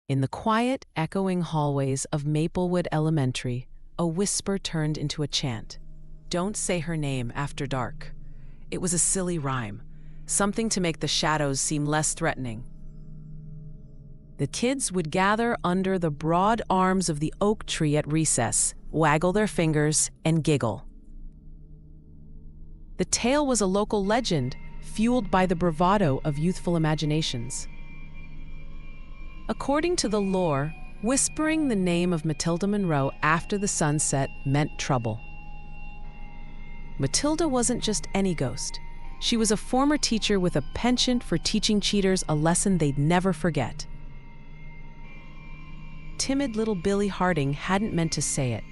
In the quiet, echoing hallways of Maplewood Elementary, a whisper turned into a chant. "Don't say her name after dark." It was a silly rhyme, something to make the shadows seem less threatening. The kids would gather under the broad arms of the oak tree at recess, waggle their fingers, and giggle. The tale was a local legend, fueled by the bravado of youthful imaginations. According to the lore, whispering the name of Matilda Monroe after the sun set meant trouble. Matilda wasn't just any ghost. She was a former teacher with a penchant for teaching cheaters a lesson they'd never forget. Timid little Billie Harding hadn't meant to say it.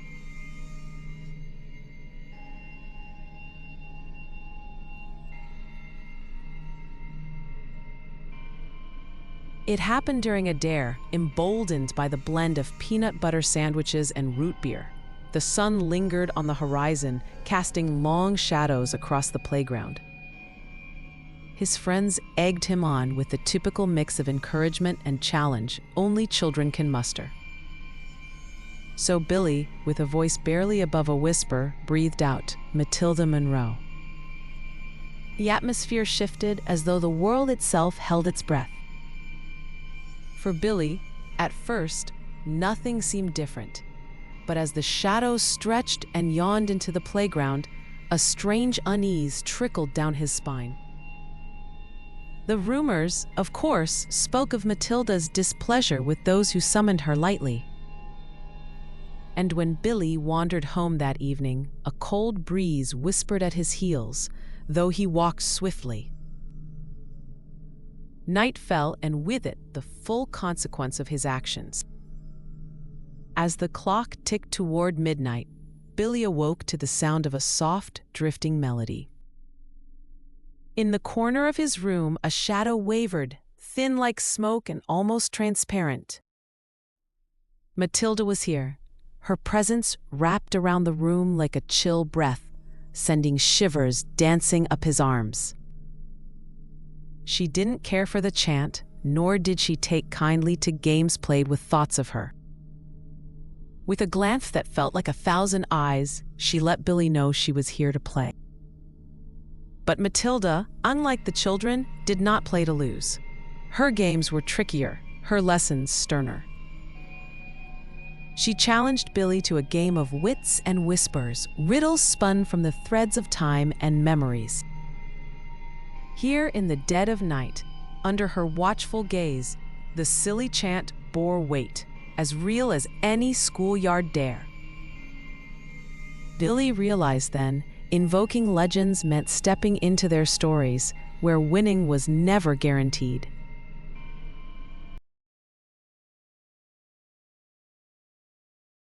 It happened during a dare, emboldened by the blend of peanut butter sandwiches and root beer. The sun lingered on the horizon, casting long shadows across the playground. His friends egged him on with the typical mix of encouragement and challenge only children can muster. So Billie, with a voice barely above a whisper, breathed out, "Matilda Monroe." The atmosphere shifted as though the world itself held its breath. For Billie, at first, nothing seemed different. But as the shadows stretched and yawned into the playground, a strange unease trickled down his spine. The rumors, of course, spoke of Matilda's displeasure with those who summoned her lightly. And when Billie wandered home that evening, a cold breeze whispered at his heels, though he walked swiftly. Night fell, and with it the full consequence of his actions. As the clock ticked toward midnight, Billie awoke to the sound of a soft, drifting melody. In the corner of his room, a shadow wavered, thin like smoke and almost transparent. Matilda was here, her presence wrapped around the room like a chill breath, sending shivers dancing up his arms. She didn't care for the chant, nor did she take kindly to games played with thoughts of her. With a glance that felt like 1,000 eyes, she let Billie know she was here to play. But Matilda, unlike the children, did not play to lose. Her games were trickier, her lessons sterner. She challenged Billie to a game of wits and whispers, riddles spun from the threads of time and memories. Here in the dead of night, under her watchful gaze, the silly chant bore weight, as real as any schoolyard dare. Billie realized then, invoking legends meant stepping into their stories, where winning was never guaranteed.